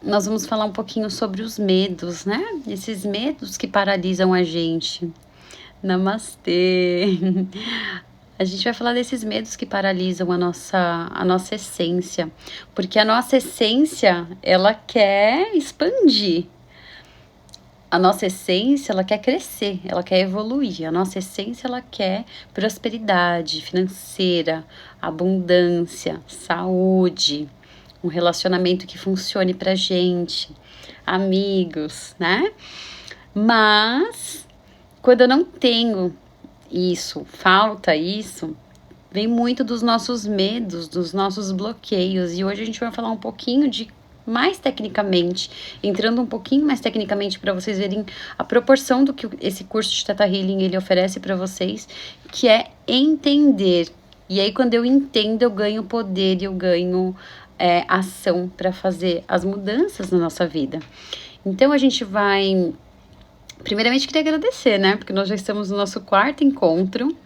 nós vamos falar um pouquinho sobre os medos, né? Esses medos que paralisam a gente. Namastê! A gente vai falar desses medos que paralisam a nossa essência, porque a nossa essência, ela quer expandir. A nossa essência, ela quer crescer, ela quer evoluir. A nossa essência, ela quer prosperidade financeira, abundância, saúde, um relacionamento que funcione pra gente, amigos, né? Mas quando eu não tenho isso, falta isso, vem muito dos nossos medos, dos nossos bloqueios. E hoje a gente vai falar um pouquinho de mais tecnicamente, entrando um pouquinho mais tecnicamente para vocês verem a proporção do que esse curso de Theta Healing ele oferece para vocês, que é entender. E aí quando eu entendo, eu ganho poder e eu ganho ação para fazer as mudanças na nossa vida. Então a gente vai... Primeiramente, queria agradecer, né? Porque nós já estamos no nosso quarto encontro.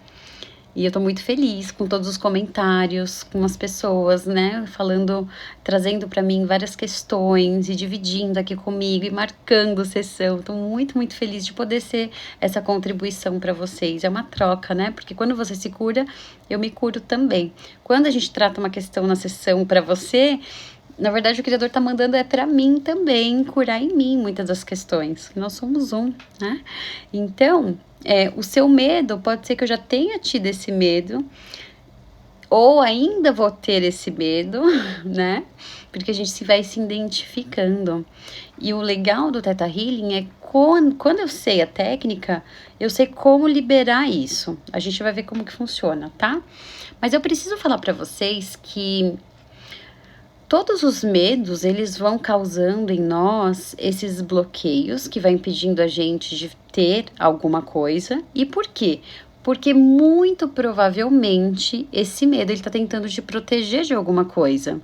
E eu tô muito feliz com todos os comentários, com as pessoas, né, falando, trazendo para mim várias questões e dividindo aqui comigo e marcando sessão. Tô muito, muito feliz de poder ser essa contribuição para vocês. É uma troca, né? Porque quando você se cura, eu me curo também. Quando a gente trata uma questão na sessão para você, na verdade, o Criador tá mandando para mim também, curar em mim muitas das questões. Nós somos um, né? Então, o seu medo, pode ser que eu já tenha tido esse medo, ou ainda vou ter esse medo, né? Porque a gente se vai se identificando. E o legal do Theta Healing é quando eu sei a técnica, eu sei como liberar isso. A gente vai ver como que funciona, tá? Mas eu preciso falar para vocês que todos os medos, eles vão causando em nós esses bloqueios que vai impedindo a gente de ter alguma coisa. E por quê? Porque muito provavelmente esse medo, ele tá tentando te proteger de alguma coisa.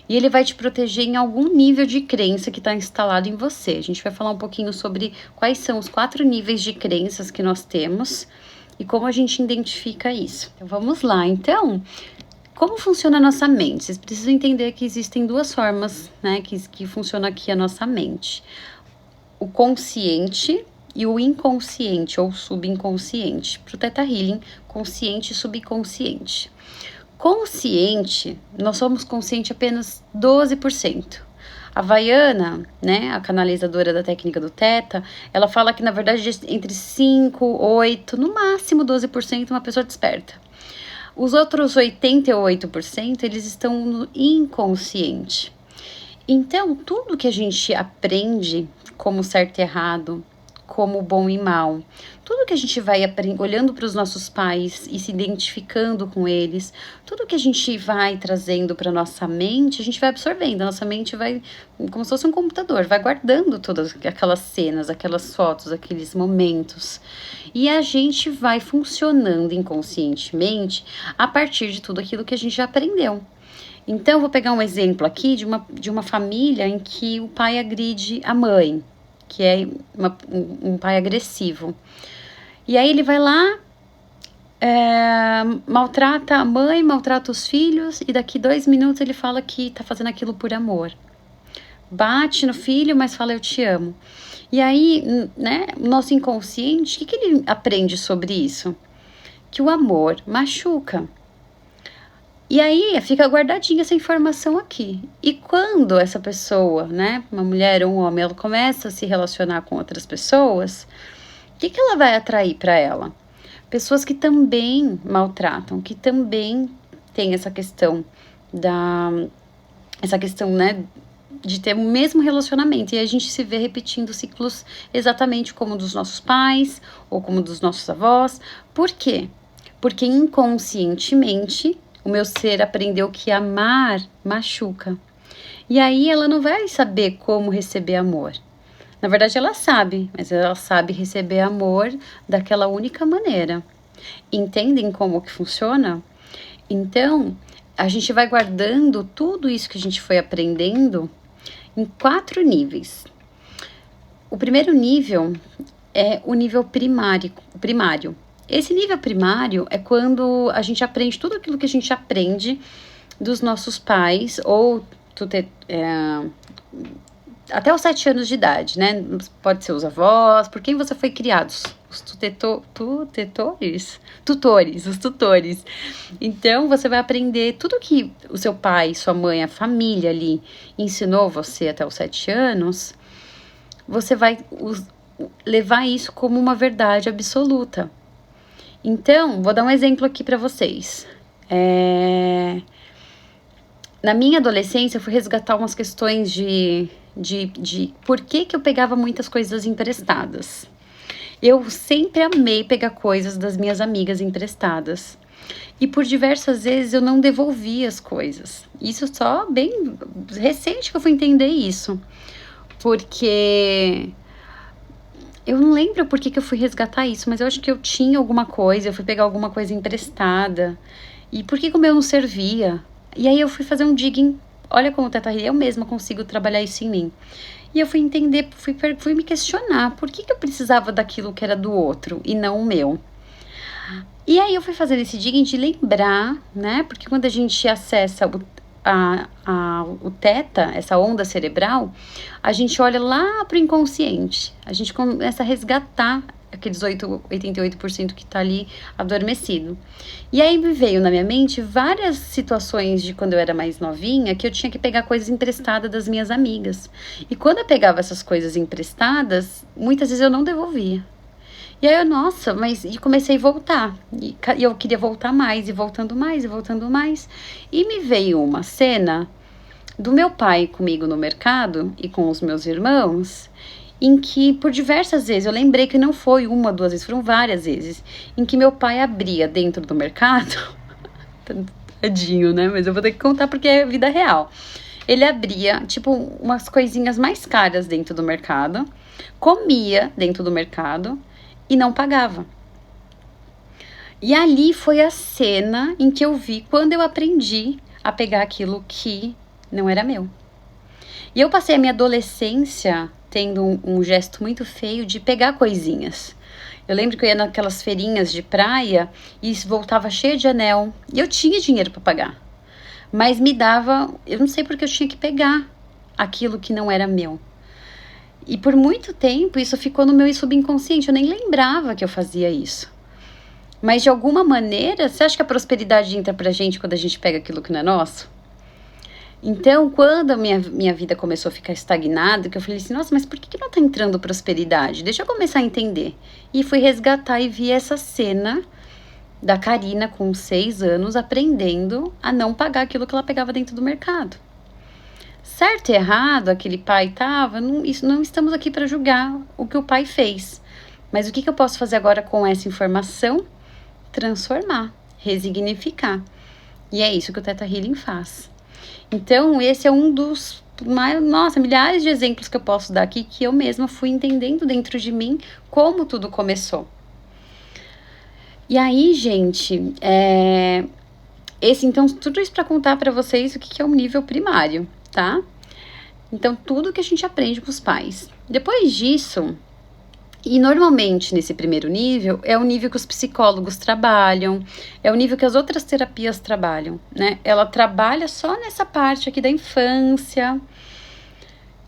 E ele vai te proteger em algum nível de crença que está instalado em você. A gente vai falar um pouquinho sobre quais são os 4 níveis de crenças que nós temos e como a gente identifica isso. Então vamos lá. Então, como funciona a nossa mente? Vocês precisam entender que existem 2 formas, né, que funciona aqui a nossa mente. O consciente e o inconsciente ou subconsciente. Para o Theta Healing, consciente e subconsciente. Consciente, nós somos conscientes apenas 12%. A Vaiana, né, a canalizadora da técnica do Theta, ela fala que na verdade entre 5, 8, no máximo 12% uma pessoa desperta. Os outros 88%, eles estão no inconsciente. Então, tudo que a gente aprende como certo e errado, como bom e mal, tudo que a gente vai olhando para os nossos pais e se identificando com eles, tudo que a gente vai trazendo para nossa mente, a gente vai absorvendo. A nossa mente vai, como se fosse um computador, vai guardando todas aquelas cenas, aquelas fotos, aqueles momentos. E a gente vai funcionando inconscientemente a partir de tudo aquilo que a gente já aprendeu. Então, eu vou pegar um exemplo aqui de uma família em que o pai agride a mãe, que é um pai agressivo. E aí ele vai lá, maltrata a mãe, maltrata os filhos, e daqui 2 minutos ele fala que tá fazendo aquilo por amor. Bate no filho, mas fala eu te amo. E aí, né, nosso inconsciente, o que ele aprende sobre isso? Que o amor machuca. E aí fica guardadinha essa informação aqui. E quando essa pessoa, né, uma mulher ou um homem, ela começa a se relacionar com outras pessoas, o que ela vai atrair para ela? Pessoas que também maltratam, que também têm essa questão né, de ter o mesmo relacionamento. E a gente se vê repetindo ciclos exatamente como dos nossos pais ou como dos nossos avós. Por quê? Porque inconscientemente o meu ser aprendeu que amar machuca. E aí ela não vai saber como receber amor. Na verdade ela sabe, mas ela sabe receber amor daquela única maneira. Entendem como que funciona? Então, a gente vai guardando tudo isso que a gente foi aprendendo em 4 níveis. O primeiro nível é o nível primário. Esse nível primário é quando a gente aprende tudo aquilo que a gente aprende dos nossos pais ou até os 7 anos de idade, né? Pode ser os avós, por quem você foi criado, os tutores. Então, você vai aprender tudo que o seu pai, sua mãe, a família ali ensinou você até os 7 anos, você vai levar isso como uma verdade absoluta. Então, vou dar um exemplo aqui para vocês. Na minha adolescência, eu fui resgatar umas questões de por que eu pegava muitas coisas emprestadas. Eu sempre amei pegar coisas das minhas amigas emprestadas. E por diversas vezes eu não devolvia as coisas. Isso só bem recente que eu fui entender isso. Porque eu não lembro por que eu fui resgatar isso, mas eu acho que eu tinha alguma coisa, eu fui pegar alguma coisa emprestada. E por que o meu não servia? E aí eu fui fazer um digging. Olha como Teta Healy, eu mesma consigo trabalhar isso em mim. E eu fui entender, fui me questionar por que eu precisava daquilo que era do outro e não o meu. E aí eu fui fazer esse digging de lembrar, né? Porque quando a gente acessa o teta, essa onda cerebral, a gente olha lá pro inconsciente. A gente começa a resgatar aqueles 88% que tá ali adormecido. E aí me veio na minha mente várias situações de quando eu era mais novinha, que eu tinha que pegar coisas emprestadas das minhas amigas. E quando eu pegava essas coisas emprestadas, muitas vezes eu não devolvia. E aí eu, nossa, e comecei a voltar. E eu queria voltar mais, e voltando mais, e voltando mais. E me veio uma cena do meu pai comigo no mercado e com os meus irmãos, em que por diversas vezes, eu lembrei que não foi uma, duas vezes, foram várias vezes, em que meu pai abria dentro do mercado, tadinho, né? Mas eu vou ter que contar porque é vida real. Ele abria, tipo, umas coisinhas mais caras dentro do mercado, comia dentro do mercado e não pagava. E ali foi a cena em que eu vi quando eu aprendi a pegar aquilo que não era meu. E eu passei a minha adolescência tendo um gesto muito feio de pegar coisinhas. Eu lembro que eu ia naquelas feirinhas de praia e voltava cheia de anel. E eu tinha dinheiro para pagar. Mas me dava, eu não sei porque eu tinha que pegar aquilo que não era meu. E por muito tempo isso ficou no meu subconsciente, eu nem lembrava que eu fazia isso. Mas de alguma maneira, você acha que a prosperidade entra pra gente quando a gente pega aquilo que não é nosso? Então, quando a minha vida começou a ficar estagnada, que eu falei assim, nossa, mas por que não tá entrando prosperidade? Deixa eu começar a entender. E fui resgatar e vi essa cena da Karina com 6 anos aprendendo a não pagar aquilo que ela pegava dentro do mercado. Certo e errado, aquele pai tava, não estamos aqui para julgar o que o pai fez. Mas o que eu posso fazer agora com essa informação? Transformar, resignificar. E é isso que o Theta Healing faz. Então, esse é um dos milhares de exemplos que eu posso dar aqui, que eu mesma fui entendendo dentro de mim como tudo começou. E aí, gente, então, tudo isso para contar para vocês o que é um nível primário, tá? Então, tudo que a gente aprende com os pais. Depois disso, e normalmente nesse primeiro nível, é o nível que os psicólogos trabalham, é o nível que as outras terapias trabalham, né? Ela trabalha só nessa parte aqui da infância,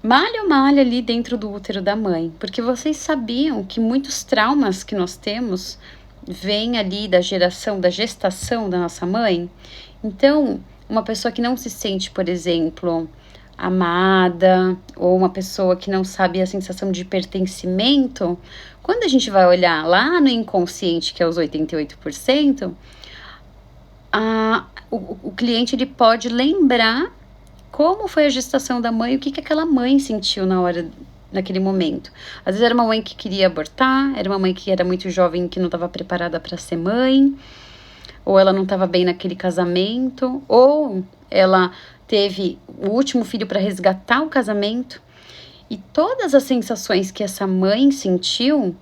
malha ali dentro do útero da mãe, porque vocês sabiam que muitos traumas que nós temos vêm ali da gestação da nossa mãe? Então, uma pessoa que não se sente, por exemplo, amada, ou uma pessoa que não sabe a sensação de pertencimento, quando a gente vai olhar lá no inconsciente, que é os 88%, o cliente ele pode lembrar como foi a gestação da mãe, o que aquela mãe sentiu naquele momento. Às vezes era uma mãe que queria abortar, era uma mãe que era muito jovem, que não estava preparada para ser mãe, ou ela não estava bem naquele casamento, ou ela teve o último filho para resgatar o casamento. E todas as sensações que essa mãe sentiu,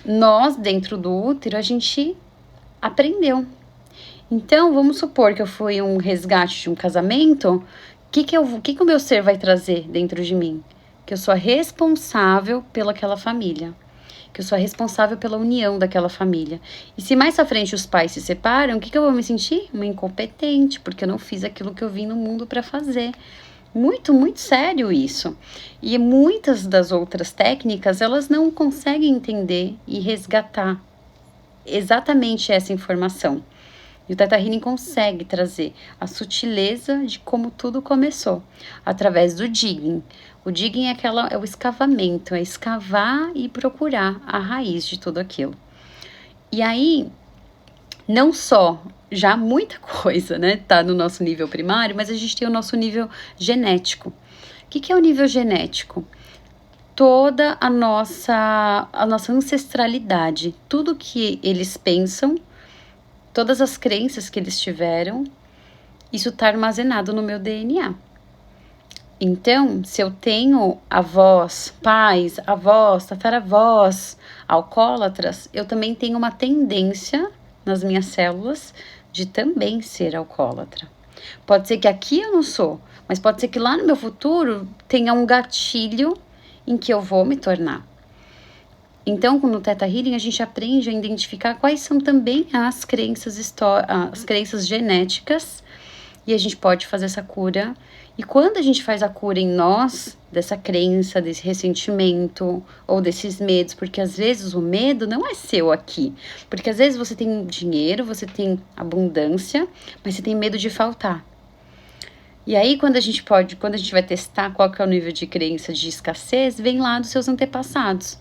nós, dentro do útero, a gente aprendeu. Então, vamos supor que eu fui um resgate de um casamento, o que o meu ser vai trazer dentro de mim? Que eu sou a responsável pelaquela família. Que eu sou a responsável pela união daquela família. E se mais à frente os pais se separam, o que eu vou me sentir? Uma incompetente, porque eu não fiz aquilo que eu vim no mundo para fazer. Muito, muito sério isso. E muitas das outras técnicas, elas não conseguem entender e resgatar exatamente essa informação. E o Teta Healing consegue trazer a sutileza de como tudo começou, através do digging. O digging é o escavamento, é escavar e procurar a raiz de tudo aquilo. E aí, não só já muita coisa, né, tá no nosso nível primário, mas a gente tem o nosso nível genético. O que é o nível genético? Toda a nossa ancestralidade, tudo que eles pensam, todas as crenças que eles tiveram, isso está armazenado no meu DNA. Então, se eu tenho avós, pais, avós, tataravós, alcoólatras, eu também tenho uma tendência nas minhas células de também ser alcoólatra. Pode ser que aqui eu não sou, mas pode ser que lá no meu futuro tenha um gatilho em que eu vou me tornar. Então, no Theta Healing, a gente aprende a identificar quais são também as crenças genéticas, e a gente pode fazer essa cura. E quando a gente faz a cura em nós, dessa crença, desse ressentimento ou desses medos, porque às vezes o medo não é seu aqui, porque às vezes você tem dinheiro, você tem abundância, mas você tem medo de faltar. E aí, quando a gente vai testar qual que é o nível de crença de escassez, vem lá dos seus antepassados.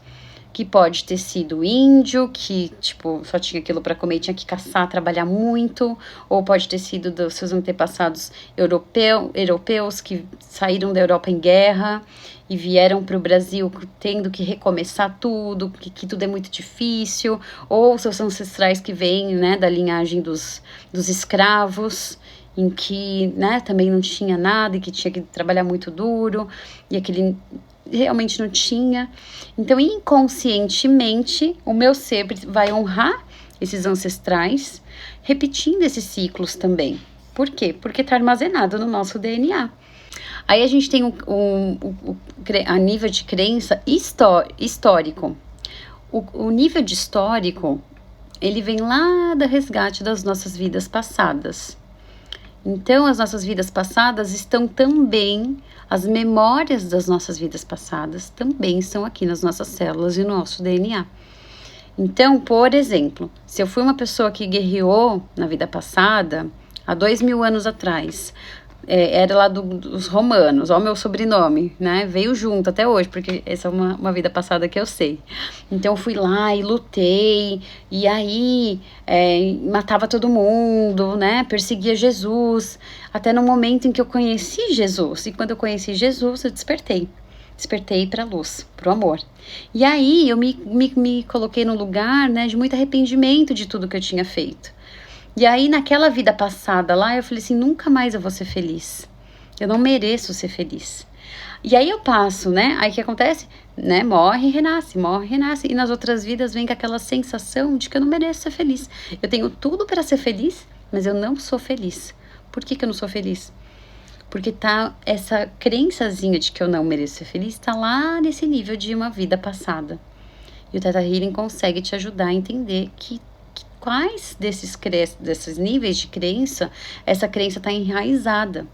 Que pode ter sido índio, que, tipo, só tinha aquilo para comer, tinha que caçar, trabalhar muito, ou pode ter sido dos seus antepassados europeus que saíram da Europa em guerra e vieram para o Brasil tendo que recomeçar tudo, que tudo é muito difícil, ou seus ancestrais que vêm, né, da linhagem dos escravos, em que, né, também não tinha nada e que tinha que trabalhar muito duro, e aquele realmente não tinha. Então, inconscientemente, o meu ser vai honrar esses ancestrais, repetindo esses ciclos também. Por quê? Porque está armazenado no nosso DNA. Aí a gente tem a nível de crença histórico. O nível de histórico, ele vem lá do resgate das nossas vidas passadas. Então, as nossas vidas passadas estão também, as memórias das nossas vidas passadas também estão aqui nas nossas células e no nosso DNA. Então, por exemplo, se eu fui uma pessoa que guerreou na vida passada, há 2000 anos atrás, era lá dos romanos, ó o meu sobrenome, né? Veio junto até hoje, porque essa é uma vida passada que eu sei. Então eu fui lá e lutei, e aí matava todo mundo, né? Perseguia Jesus, até no momento em que eu conheci Jesus. E quando eu conheci Jesus, eu despertei para a luz, para o amor. E aí eu me coloquei no lugar, né, de muito arrependimento de tudo que eu tinha feito. E aí, naquela vida passada lá, eu falei assim, nunca mais eu vou ser feliz. Eu não mereço ser feliz. E aí eu passo, né? Aí o que acontece? Né? Morre e renasce, morre e renasce. E nas outras vidas vem com aquela sensação de que eu não mereço ser feliz. Eu tenho tudo para ser feliz, mas eu não sou feliz. Por que eu não sou feliz? Porque tá essa crençazinha de que eu não mereço ser feliz, tá lá nesse nível de uma vida passada. E o Theta Healing consegue te ajudar a entender que quais desses níveis de crença, essa crença está enraizada.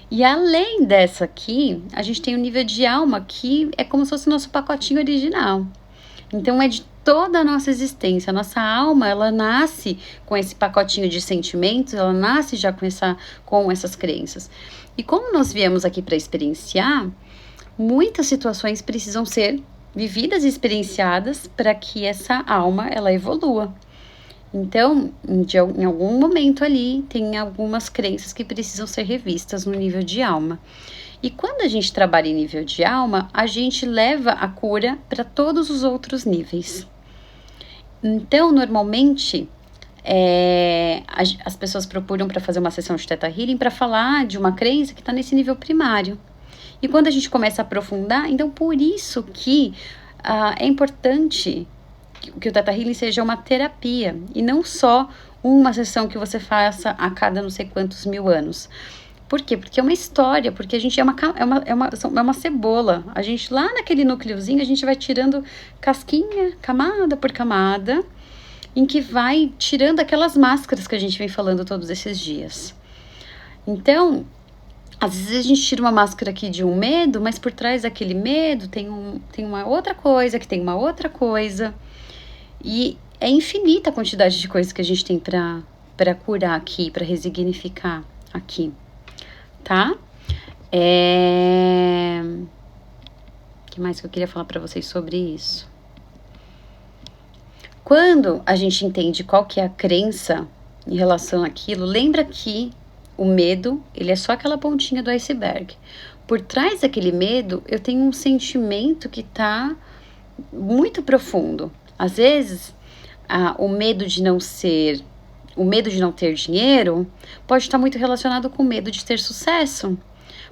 E além dessa aqui, a gente tem o nível de alma, que é como se fosse o nosso pacotinho original. Então, é de toda a nossa existência. A nossa alma, ela nasce com esse pacotinho de sentimentos, ela nasce já com essas crenças. E como nós viemos aqui para experienciar, muitas situações precisam ser vividas e experienciadas para que essa alma, ela evolua. Então, em algum momento ali, tem algumas crenças que precisam ser revistas no nível de alma. E quando a gente trabalha em nível de alma, a gente leva a cura para todos os outros níveis. Então, normalmente, as pessoas procuram para fazer uma sessão de Theta Healing para falar de uma crença que está nesse nível primário. E quando a gente começa a aprofundar, então por isso que é importante que o Theta Healing seja uma terapia e não só uma sessão que você faça a cada não sei quantos mil anos. Por quê? Porque é uma história, porque a gente é uma cebola. A gente lá naquele núcleozinho, a gente vai tirando casquinha, camada por camada, em que vai tirando aquelas máscaras que a gente vem falando todos esses dias. Então, Às vezes a gente tira uma máscara aqui de um medo, mas por trás daquele medo tem uma outra coisa, que tem uma outra coisa. E é infinita a quantidade de coisas que a gente tem para curar aqui, para resignificar aqui, tá? O que mais que eu queria falar para vocês sobre isso? Quando a gente entende qual que é a crença em relação àquilo, lembra que o medo, ele é só aquela pontinha do iceberg. Por trás daquele medo, eu tenho um sentimento que tá muito profundo. Às vezes, o medo de não ter dinheiro pode estar muito relacionado com o medo de ter sucesso.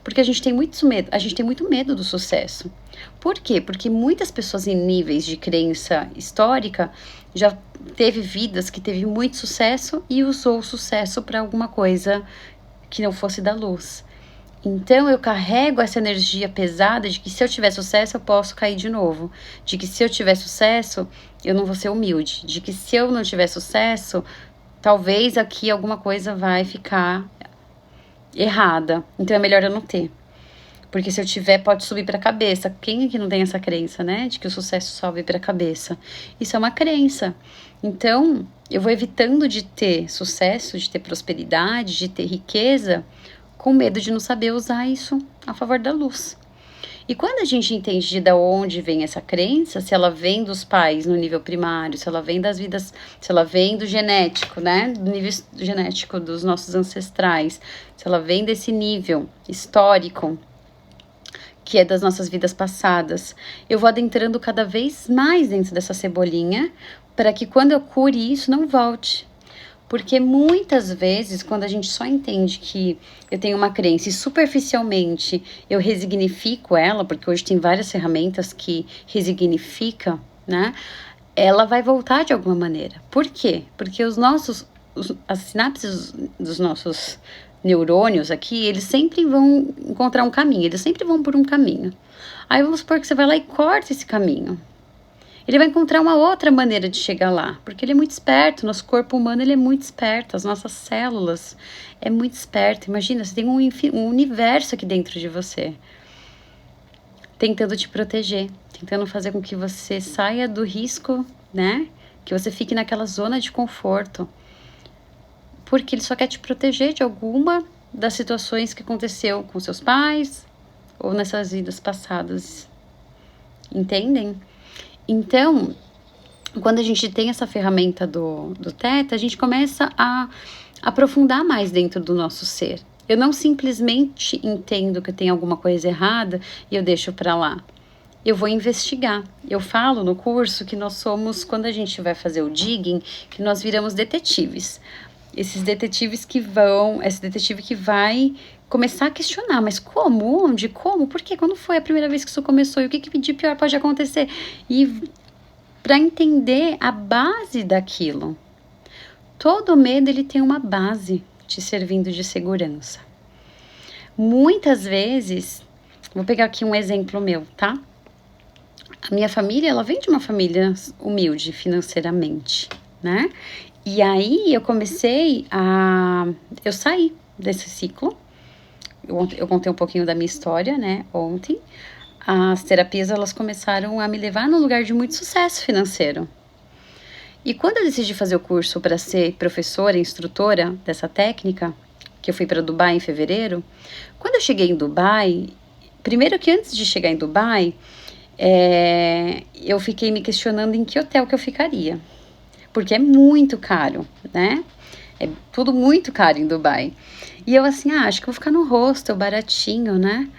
Porque a gente tem muito medo do sucesso. Por quê? Porque muitas pessoas em níveis de crença histórica já teve vidas que teve muito sucesso e usou o sucesso para alguma coisa que não fosse da luz. Então eu carrego essa energia pesada de que se eu tiver sucesso eu posso cair de novo, de que se eu tiver sucesso eu não vou ser humilde, de que se eu não tiver sucesso talvez aqui alguma coisa vai ficar errada, então é melhor eu não ter. Porque se eu tiver, pode subir para a cabeça. Quem aqui não tem essa crença, né? De que o sucesso sobe para a cabeça. Isso é uma crença. Então, eu vou evitando de ter sucesso, de ter prosperidade, de ter riqueza, com medo de não saber usar isso a favor da luz. E quando a gente entende de onde vem essa crença, se ela vem dos pais no nível primário, se ela vem das vidas, se ela vem do genético, né? Do nível genético dos nossos ancestrais, se ela vem desse nível histórico, que é das nossas vidas passadas, eu vou adentrando cada vez mais dentro dessa cebolinha, para que quando eu cure isso, não volte. Porque muitas vezes, quando a gente só entende que eu tenho uma crença e superficialmente eu resignifico ela, porque hoje tem várias ferramentas que resignificam, né? Ela vai voltar de alguma maneira. Por quê? Porque as sinapses dos nossos neurônios aqui, eles sempre vão encontrar um caminho, eles sempre vão por um caminho. Aí vamos supor que você vai lá e corta esse caminho. Ele vai encontrar uma outra maneira de chegar lá, porque ele é muito esperto, nosso corpo humano ele é muito esperto, as nossas células é muito esperto. Imagina, você tem um universo aqui dentro de você, tentando te proteger, tentando fazer com que você saia do risco, né? Que você fique naquela zona de conforto. Porque ele só quer te proteger de alguma das situações que aconteceu com seus pais ou nessas vidas passadas. Entendem? Então, quando a gente tem essa ferramenta do Theta, a gente começa a aprofundar mais dentro do nosso ser. Eu não simplesmente entendo que tem alguma coisa errada e eu deixo para lá. Eu vou investigar. Eu falo no curso que nós somos, quando a gente vai fazer o digging, que nós viramos detetives. Esse detetive que vai começar a questionar, mas como, onde, como, por quê, quando foi a primeira vez que isso começou e o que de pior pode acontecer? E para entender a base daquilo. Todo medo ele tem uma base te servindo de segurança. Muitas vezes, vou pegar aqui um exemplo meu, tá? A minha família, ela vem de uma família humilde financeiramente, né? E aí eu saí desse ciclo. Eu contei um pouquinho da minha história, né, ontem. As terapias, elas começaram a me levar num lugar de muito sucesso financeiro. E quando eu decidi fazer o curso para ser professora, instrutora dessa técnica, que eu fui para Dubai em fevereiro, quando eu cheguei em Dubai, primeiro que antes de chegar em Dubai, eu fiquei me questionando em que hotel que eu ficaria. Porque é muito caro, né? É tudo muito caro em Dubai. E eu assim, acho que eu vou ficar no hostel, baratinho, né?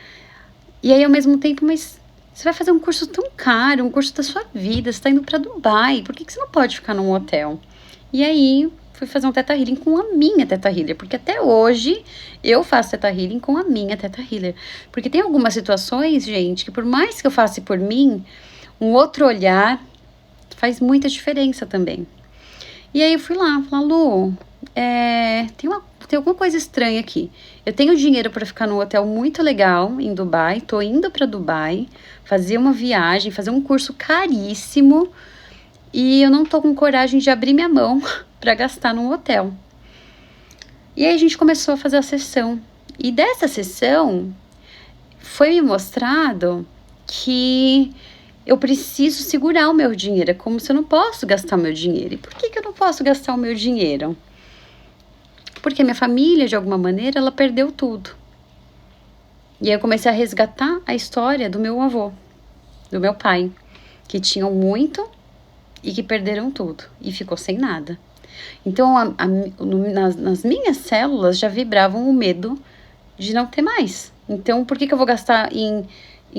E aí, ao mesmo tempo, mas você vai fazer um curso tão caro, um curso da sua vida, você tá indo pra Dubai, por que você não pode ficar num hotel? E aí, fui fazer um Theta Healing com a minha Theta Healer, porque até hoje eu faço Theta Healing com a minha Theta Healer. Porque tem algumas situações, gente, que por mais que eu faça por mim, um outro olhar faz muita diferença também. E aí eu fui lá, falei, Lu, tem alguma coisa estranha aqui. Eu tenho dinheiro para ficar num hotel muito legal em Dubai, tô indo para Dubai, fazer uma viagem, fazer um curso caríssimo, e eu não tô com coragem de abrir minha mão para gastar num hotel. E aí a gente começou a fazer a sessão. E dessa sessão foi me mostrado que eu preciso segurar o meu dinheiro. É como se eu não posso gastar o meu dinheiro. E por que eu não posso gastar o meu dinheiro? Porque minha família, de alguma maneira, ela perdeu tudo. E aí eu comecei a resgatar a história do meu avô, do meu pai, que tinham muito e que perderam tudo e ficou sem nada. Então, nas minhas células já vibravam o medo de não ter mais. Então, por que eu vou gastar em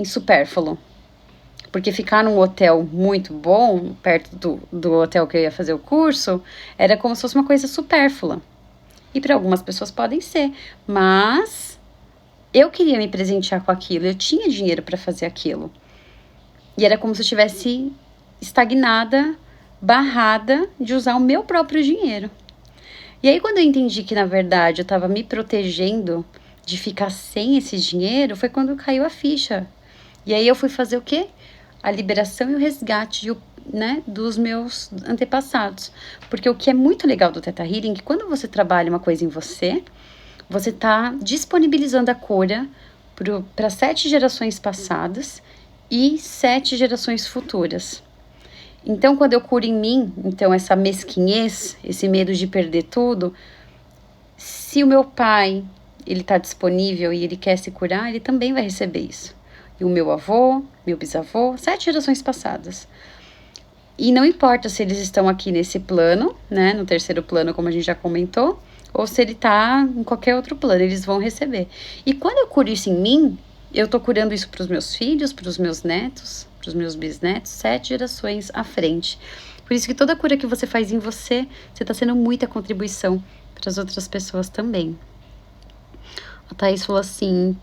supérfluo? Porque ficar num hotel muito bom, perto do hotel que eu ia fazer o curso, era como se fosse uma coisa supérflua. E para algumas pessoas podem ser, mas eu queria me presentear com aquilo, eu tinha dinheiro para fazer aquilo. E era como se eu estivesse estagnada, barrada de usar o meu próprio dinheiro. E aí, quando eu entendi que, na verdade, eu estava me protegendo de ficar sem esse dinheiro, foi quando caiu a ficha. E aí eu fui fazer o quê? A liberação e o resgate dos meus antepassados. Porque o que é muito legal do Theta Healing é que quando você trabalha uma coisa em você, você está disponibilizando a cura para 7 gerações passadas e 7 gerações futuras. Então, quando eu curo em mim, então essa mesquinhez, esse medo de perder tudo, se o meu pai, ele está disponível e ele quer se curar, ele também vai receber isso. E o meu avô, meu bisavô, 7 gerações passadas. E não importa se eles estão aqui nesse plano, né, no terceiro plano, como a gente já comentou, ou se ele tá em qualquer outro plano, eles vão receber. E quando eu curo isso em mim, eu tô curando isso para os meus filhos, para os meus netos, para os meus bisnetos, 7 gerações à frente. Por isso que toda cura que você faz em você, você tá sendo muita contribuição para as outras pessoas também. A Thaís falou assim: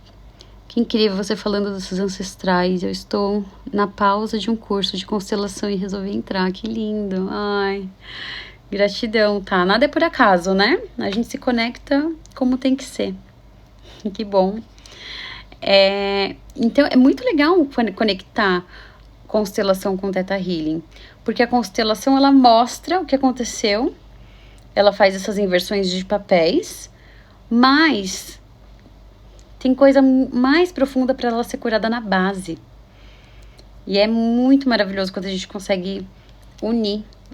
que incrível você falando desses ancestrais. Eu estou na pausa de um curso de constelação e resolvi entrar. Que lindo. Ai, gratidão, tá? Nada é por acaso, né? A gente se conecta como tem que ser. Que bom. Então, é muito legal conectar constelação com Theta Healing. Porque a constelação, ela mostra o que aconteceu. Ela faz essas inversões de papéis. Mas tem coisa mais profunda para ela ser curada na base. E é muito maravilhoso quando a gente consegue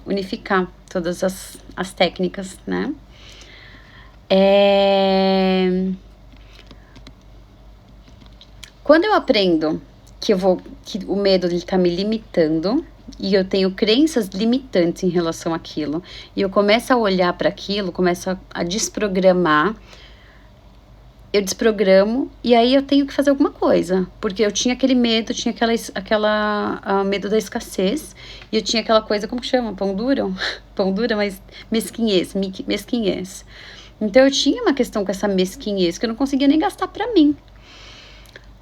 unificar todas as técnicas, né? Quando eu aprendo que o medo ele tá me limitando e eu tenho crenças limitantes em relação àquilo, e eu começo a olhar para aquilo, começo a desprogramar, eu desprogramo e aí eu tenho que fazer alguma coisa, porque eu tinha aquele medo, tinha aquela medo da escassez, e eu tinha aquela coisa, como que chama? Pão duro? Pão dura, mas mesquinhez. Então eu tinha uma questão com essa mesquinhez, que eu não conseguia nem gastar pra mim.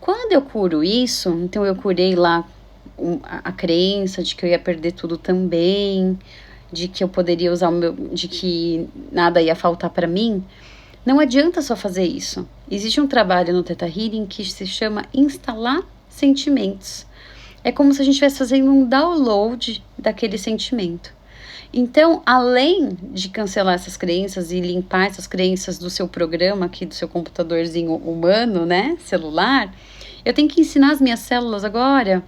Quando eu curo isso, então eu curei lá a crença de que eu ia perder tudo também, de que eu poderia usar de que nada ia faltar pra mim. Não adianta só fazer isso. Existe um trabalho no Theta Healing que se chama instalar sentimentos. É como se a gente estivesse fazendo um download daquele sentimento. Então, além de cancelar essas crenças e limpar essas crenças do seu programa aqui, do seu computadorzinho humano, né, celular, eu tenho que ensinar as minhas células agora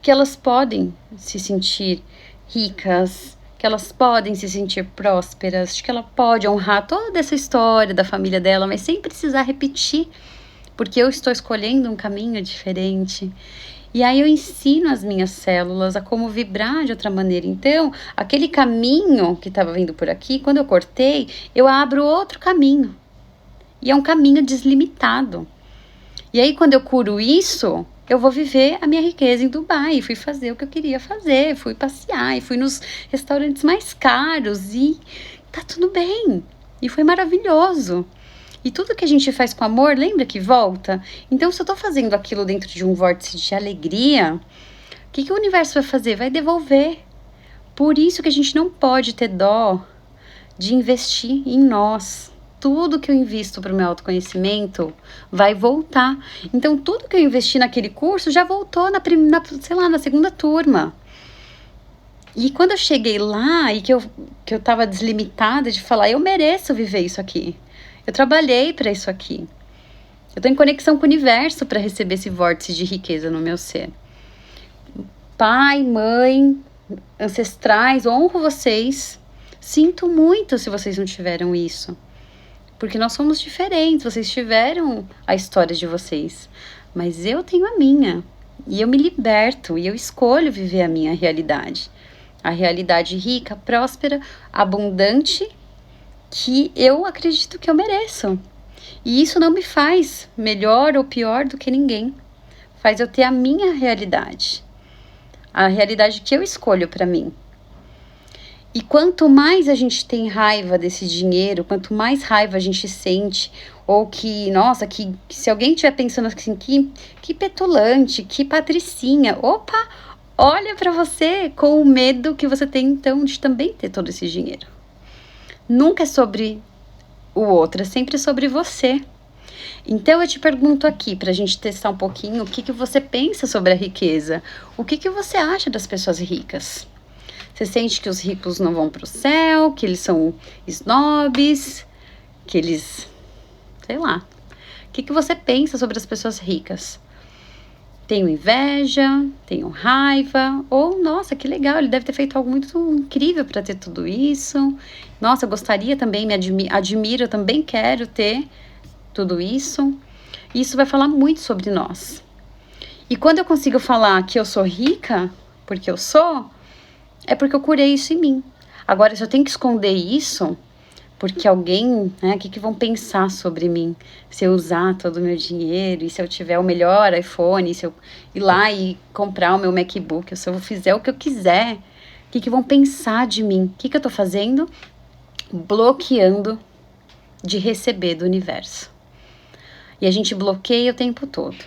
que elas podem se sentir ricas, que elas podem se sentir prósperas, que ela pode honrar toda essa história da família dela, mas sem precisar repetir, porque eu estou escolhendo um caminho diferente. E aí eu ensino as minhas células a como vibrar de outra maneira. Então, aquele caminho que estava vindo por aqui, quando eu cortei, eu abro outro caminho. E é um caminho deslimitado. E aí, quando eu curo isso, eu vou viver a minha riqueza em Dubai. Fui fazer o que eu queria fazer, fui passear, e fui nos restaurantes mais caros e tá tudo bem. E foi maravilhoso. E tudo que a gente faz com amor, lembra que volta? Então, se eu tô fazendo aquilo dentro de um vórtice de alegria, o que o universo vai fazer? Vai devolver. Por isso que a gente não pode ter dó de investir em nós. Tudo que eu invisto para o meu autoconhecimento vai voltar. Então, tudo que eu investi naquele curso já voltou na segunda turma. E quando eu cheguei lá e que eu tava deslimitada de falar, eu mereço viver isso aqui. Eu trabalhei para isso aqui. Eu tô em conexão com o universo para receber esse vórtice de riqueza no meu ser. Pai, mãe, ancestrais, honro vocês. Sinto muito se vocês não tiveram isso. Porque nós somos diferentes, vocês tiveram a história de vocês. Mas eu tenho a minha. E eu me liberto e eu escolho viver a minha realidade. A realidade rica, próspera, abundante, que eu acredito que eu mereço. E isso não me faz melhor ou pior do que ninguém. Faz eu ter a minha realidade. A realidade que eu escolho para mim. E quanto mais a gente tem raiva desse dinheiro, quanto mais raiva a gente sente, ou que, nossa, que se alguém estiver pensando assim, que petulante, que patricinha, opa, olha para você com o medo que você tem então de também ter todo esse dinheiro. Nunca é sobre o outro, é sempre sobre você. Então eu te pergunto aqui, para a gente testar um pouquinho, o que você pensa sobre a riqueza? O que você acha das pessoas ricas? Você sente que os ricos não vão para o céu, que eles são snobs, que eles... sei lá. O que você pensa sobre as pessoas ricas? Tenho inveja, tenho raiva, ou, nossa, que legal, ele deve ter feito algo muito incrível para ter tudo isso. Nossa, eu gostaria também, admiro, eu também quero ter tudo isso. Isso vai falar muito sobre nós. E quando eu consigo falar que eu sou rica, porque eu sou, é porque eu curei isso em mim. Agora, se eu tenho que esconder isso, porque alguém, né, o que vão pensar sobre mim? Se eu usar todo o meu dinheiro, e se eu tiver o melhor iPhone, se eu ir lá e comprar o meu MacBook, se eu fizer o que eu quiser, o que vão pensar de mim? O que eu tô fazendo? Bloqueando de receber do universo. E a gente bloqueia o tempo todo.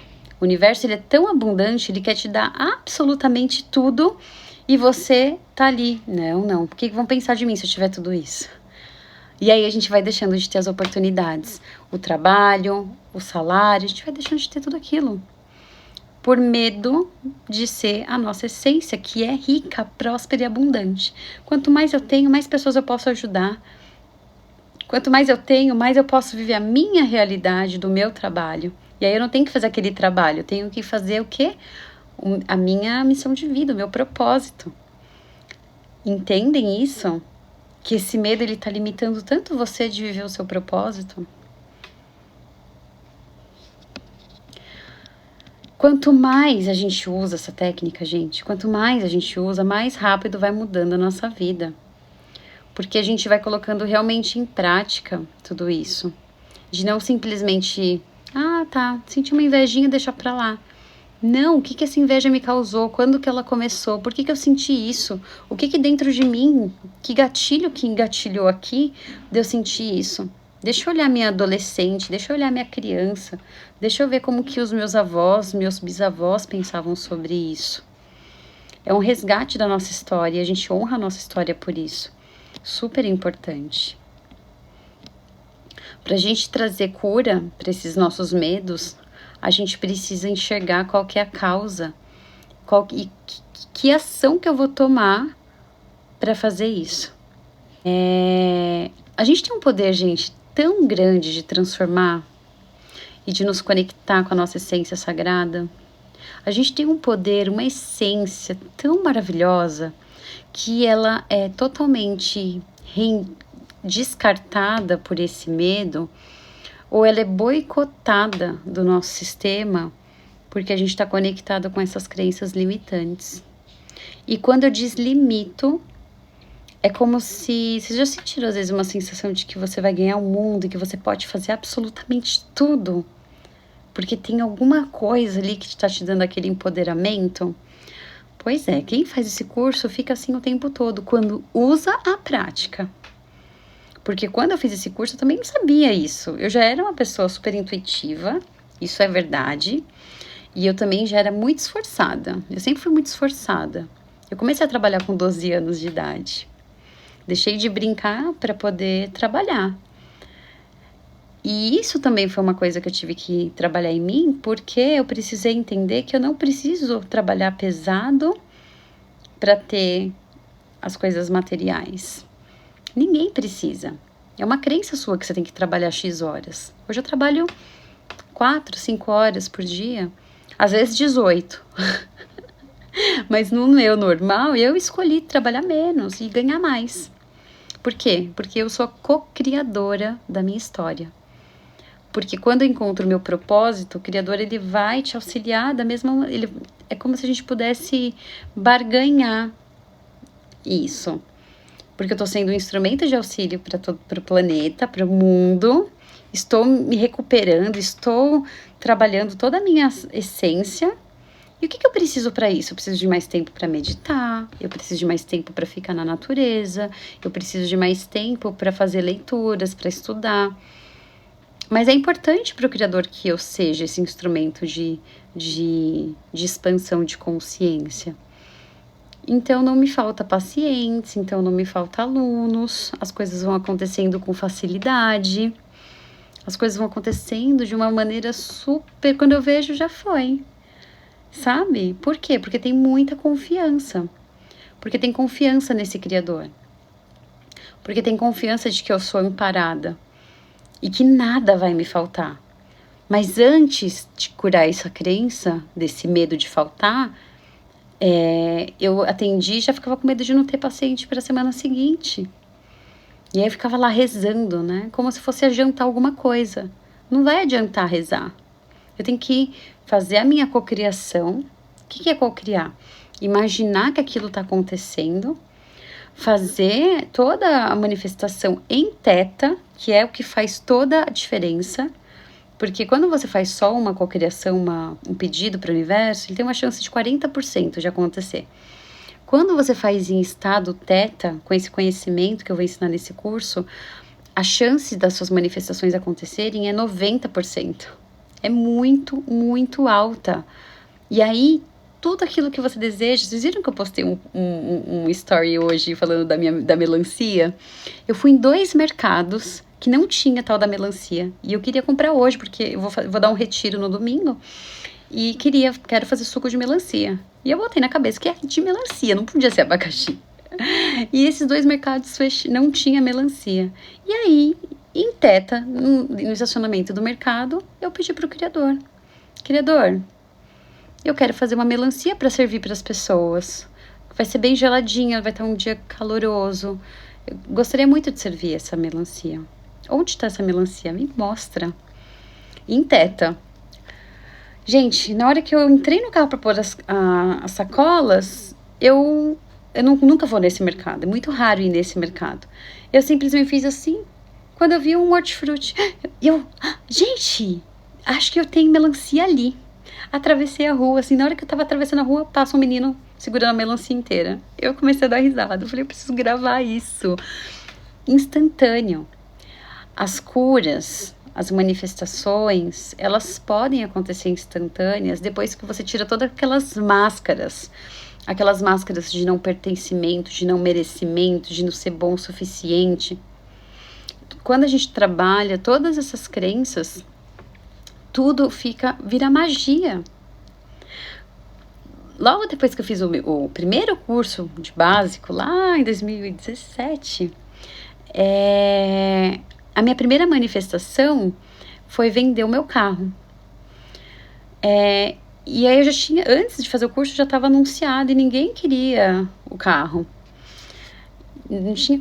O universo, ele é tão abundante, ele quer te dar absolutamente tudo, e você tá ali. Não. O que vão pensar de mim se eu tiver tudo isso? E aí a gente vai deixando de ter as oportunidades. O trabalho, o salário, a gente vai deixando de ter tudo aquilo. Por medo de ser a nossa essência, que é rica, próspera e abundante. Quanto mais eu tenho, mais pessoas eu posso ajudar. Quanto mais eu tenho, mais eu posso viver a minha realidade do meu trabalho. E aí eu não tenho que fazer aquele trabalho, eu tenho que fazer o quê? A minha missão de vida, o meu propósito. Entendem isso? Que esse medo, ele tá limitando tanto você de viver o seu propósito? Quanto mais a gente usa essa técnica, gente, quanto mais a gente usa, mais rápido vai mudando a nossa vida. Porque a gente vai colocando realmente em prática tudo isso. De não simplesmente, tá, senti uma invejinha, deixa pra lá. Não, o que essa inveja me causou? Quando que ela começou? Por que eu senti isso? O que dentro de mim, que gatilho que engatilhou aqui, de eu sentir isso? Deixa eu olhar minha adolescente, deixa eu olhar minha criança, deixa eu ver como que os meus avós, meus bisavós pensavam sobre isso. É um resgate da nossa história e a gente honra a nossa história por isso. Super importante. Para a gente trazer cura para esses nossos medos, a gente precisa enxergar qual que é a causa, que ação que eu vou tomar para fazer isso. A gente tem um poder, gente, tão grande de transformar e de nos conectar com a nossa essência sagrada. A gente tem um poder, uma essência tão maravilhosa que ela é totalmente descartada por esse medo, ou ela é boicotada do nosso sistema porque a gente está conectado com essas crenças limitantes. E quando eu deslimito, é como se... Vocês já sentiram às vezes uma sensação de que você vai ganhar o mundo e que você pode fazer absolutamente tudo? Porque tem alguma coisa ali que está te dando aquele empoderamento? Pois é, quem faz esse curso fica assim o tempo todo, quando usa a prática. Porque quando eu fiz esse curso, eu também não sabia isso. Eu já era uma pessoa super intuitiva, isso é verdade. E eu também já era muito esforçada. Eu sempre fui muito esforçada. Eu comecei a trabalhar com 12 anos de idade. Deixei de brincar para poder trabalhar. E isso também foi uma coisa que eu tive que trabalhar em mim, porque eu precisei entender que eu não preciso trabalhar pesado para ter as coisas materiais. Ninguém precisa. É uma crença sua que você tem que trabalhar X horas. Hoje eu trabalho 4, 5 horas por dia, às vezes 18. Mas no meu normal, eu escolhi trabalhar menos e ganhar mais. Por quê? Porque eu sou a co-criadora da minha história. Porque quando eu encontro o meu propósito, o Criador, ele vai te auxiliar da mesma... é como se a gente pudesse barganhar isso. Porque eu estou sendo um instrumento de auxílio para o planeta, para o mundo. Estou me recuperando, estou trabalhando toda a minha essência. E o que eu preciso para isso? Eu preciso de mais tempo para meditar, eu preciso de mais tempo para ficar na natureza, eu preciso de mais tempo para fazer leituras, para estudar. Mas é importante para o Criador que eu seja esse instrumento de expansão de consciência. Então não me falta pacientes, então não me falta alunos, as coisas vão acontecendo com facilidade, as coisas vão acontecendo de uma maneira super... Quando eu vejo, já foi. Sabe? Por quê? Porque tem muita confiança. Porque tem confiança nesse Criador. Porque tem confiança de que eu sou amparada. E que nada vai me faltar. Mas antes de curar essa crença, desse medo de faltar, eu atendi e já ficava com medo de não ter paciente para a semana seguinte. E aí eu ficava lá rezando, né? Como se fosse adiantar alguma coisa. Não vai adiantar rezar. Eu tenho que fazer a minha cocriação. O que é cocriar? Imaginar que aquilo está acontecendo, fazer toda a manifestação em teta, que é o que faz toda a diferença, porque quando você faz só uma cocriação, um pedido para o universo, ele tem uma chance de 40% de acontecer. Quando você faz em estado teta, com esse conhecimento que eu vou ensinar nesse curso, a chance das suas manifestações acontecerem é 90%. É muito, muito alta. E aí, tudo aquilo que você deseja... Vocês viram que eu postei um story hoje falando da melancia? Eu fui em 2 mercados que não tinha tal da melancia. E eu queria comprar hoje, porque eu vou dar um retiro no domingo. E quero fazer suco de melancia. E eu botei na cabeça que é de melancia, não podia ser abacaxi. E esses 2 mercados não tinha melancia. E aí... Em teta, no estacionamento do mercado, eu pedi para o Criador. Criador, eu quero fazer uma melancia para servir para as pessoas. Vai ser bem geladinha, vai estar um dia caloroso. Eu gostaria muito de servir essa melancia. Onde está essa melancia? Me mostra. Em teta. Gente, na hora que eu entrei no carro para pôr as sacolas, eu nunca vou nesse mercado. É muito raro ir nesse mercado. Eu simplesmente fiz assim. Quando eu vi um hortifruti, gente, acho que eu tenho melancia ali. Atravessei a rua, assim, na hora que eu tava atravessando a rua, passa um menino segurando a melancia inteira. Eu comecei a dar risada, eu falei, eu preciso gravar isso. Instantâneo. As curas, as manifestações, elas podem acontecer instantâneas depois que você tira todas aquelas máscaras de não pertencimento, de não merecimento, de não ser bom o suficiente. Quando a gente trabalha todas essas crenças, tudo vira magia. Logo depois que eu fiz o primeiro curso de básico, lá em 2017, a minha primeira manifestação foi vender o meu carro. E aí antes de fazer o curso, já estava anunciado e ninguém queria o carro.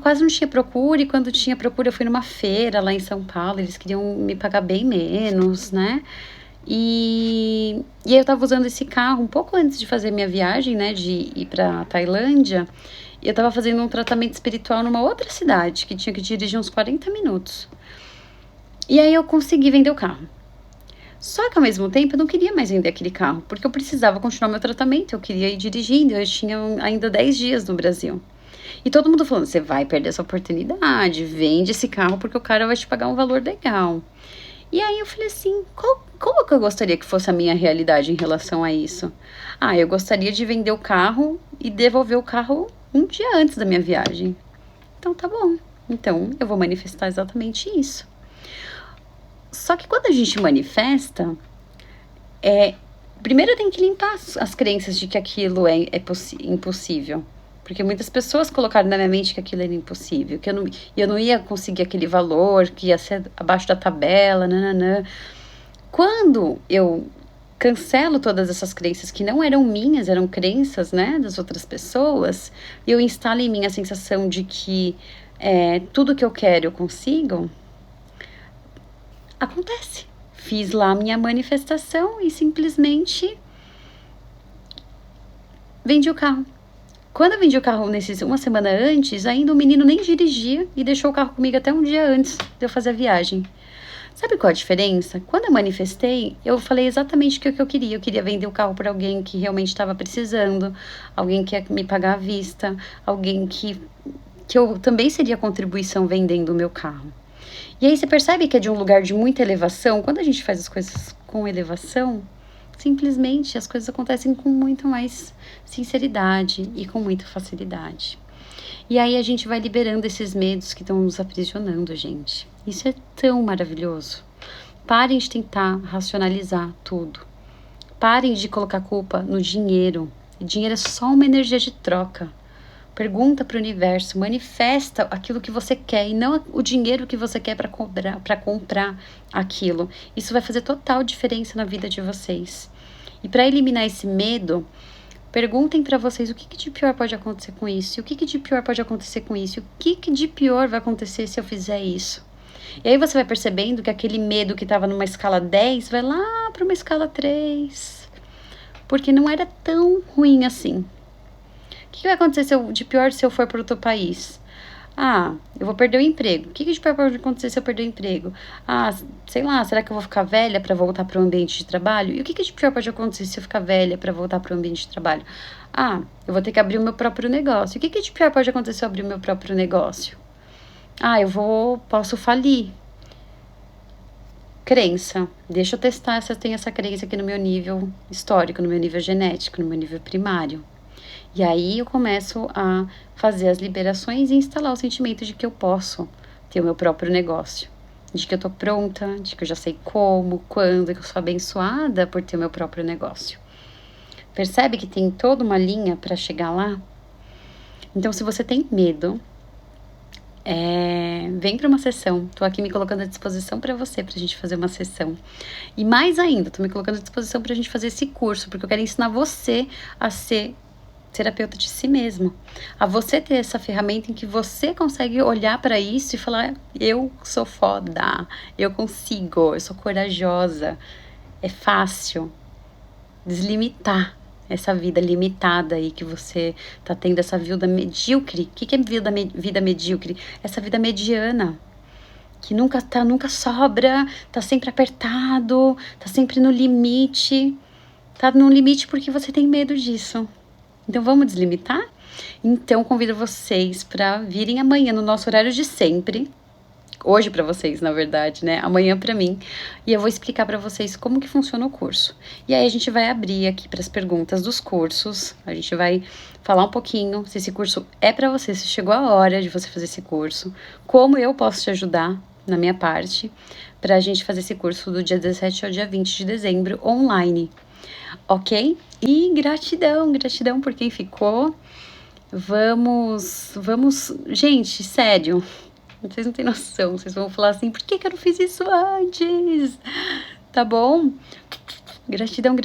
Quase não tinha procura, e quando tinha procura eu fui numa feira lá em São Paulo, eles queriam me pagar bem menos, né? E aí eu tava usando esse carro um pouco antes de fazer minha viagem, né, de ir pra Tailândia, e eu tava fazendo um tratamento espiritual numa outra cidade, que tinha que dirigir uns 40 minutos. E aí eu consegui vender o carro. Só que ao mesmo tempo eu não queria mais vender aquele carro, porque eu precisava continuar meu tratamento, eu queria ir dirigindo, eu tinha ainda 10 dias no Brasil. E todo mundo falando, você vai perder essa oportunidade, vende esse carro porque o cara vai te pagar um valor legal. E aí eu falei assim, como que eu gostaria que fosse a minha realidade em relação a isso? Eu gostaria de vender o carro e devolver o carro um dia antes da minha viagem. Então tá bom, então eu vou manifestar exatamente isso. Só que quando a gente manifesta, primeiro tem que limpar as crenças de que aquilo é impossível. Porque muitas pessoas colocaram na minha mente que aquilo era impossível, que eu não ia conseguir aquele valor, que ia ser abaixo da tabela, nananã. Quando eu cancelo todas essas crenças que não eram minhas, eram crenças, né, das outras pessoas, e eu instalo em mim a sensação de que tudo que eu quero eu consigo, acontece. Fiz lá a minha manifestação e simplesmente vendi o carro. Quando eu vendi o carro uma semana antes, ainda o menino nem dirigia e deixou o carro comigo até um dia antes de eu fazer a viagem. Sabe qual a diferença? Quando eu manifestei, eu falei exatamente o que eu queria. Eu queria vender o carro para alguém que realmente estava precisando, alguém que ia me pagar à vista, alguém que eu também seria contribuição vendendo o meu carro. E aí você percebe que é de um lugar de muita elevação. Quando a gente faz as coisas com elevação, simplesmente as coisas acontecem com muito mais sinceridade e com muita facilidade. E aí a gente vai liberando esses medos que estão nos aprisionando, gente. Isso é tão maravilhoso. Parem de tentar racionalizar tudo. Parem de colocar culpa no dinheiro. O dinheiro é só uma energia de troca. Pergunta para o universo, manifesta aquilo que você quer e não o dinheiro que você quer para comprar aquilo. Isso vai fazer total diferença na vida de vocês. E para eliminar esse medo, perguntem para vocês o que de pior pode acontecer com isso, e o que de pior pode acontecer com isso, e o que de pior vai acontecer se eu fizer isso. E aí você vai percebendo que aquele medo que estava numa escala 10 vai lá para uma escala 3, porque não era tão ruim assim. O que vai acontecer de pior se eu for para outro país? Eu vou perder o emprego. O que de pior pode acontecer se eu perder o emprego? Sei lá, será que eu vou ficar velha para voltar para o ambiente de trabalho? E o que de pior pode acontecer se eu ficar velha para voltar para o ambiente de trabalho? Eu vou ter que abrir o meu próprio negócio. E o que de pior pode acontecer se eu abrir o meu próprio negócio? Posso falir. Crença. Deixa eu testar se eu tenho essa crença aqui no meu nível histórico, no meu nível genético, no meu nível primário. E aí eu começo a fazer as liberações e instalar o sentimento de que eu posso ter o meu próprio negócio. De que eu tô pronta, de que eu já sei como, quando, que eu sou abençoada por ter o meu próprio negócio. Percebe que tem toda uma linha para chegar lá? Então, se você tem medo, vem para uma sessão. Tô aqui me colocando à disposição para você, pra gente fazer uma sessão. E mais ainda, tô me colocando à disposição pra gente fazer esse curso, porque eu quero ensinar você a ser terapeuta de si mesmo, a você ter essa ferramenta em que você consegue olhar para isso e falar: eu sou foda, eu consigo, eu sou corajosa. É fácil deslimitar essa vida limitada aí que você tá tendo, essa vida medíocre. O que é vida medíocre? Essa vida mediana, que nunca sobra, tá sempre apertado, tá sempre no limite. Tá no limite porque você tem medo disso. Então, vamos deslimitar? Então, convido vocês para virem amanhã no nosso horário de sempre. Hoje para vocês, na verdade, né? Amanhã para mim. E eu vou explicar para vocês como que funciona o curso. E aí a gente vai abrir aqui para as perguntas dos cursos. A gente vai falar um pouquinho se esse curso é para você, se chegou a hora de você fazer esse curso, como eu posso te ajudar na minha parte para a gente fazer esse curso do dia 17 ao dia 20 de dezembro online. Ok? E gratidão por quem ficou. Vamos, gente, sério, vocês não têm noção, vocês vão falar assim: por que eu não fiz isso antes? Tá bom? Gratidão.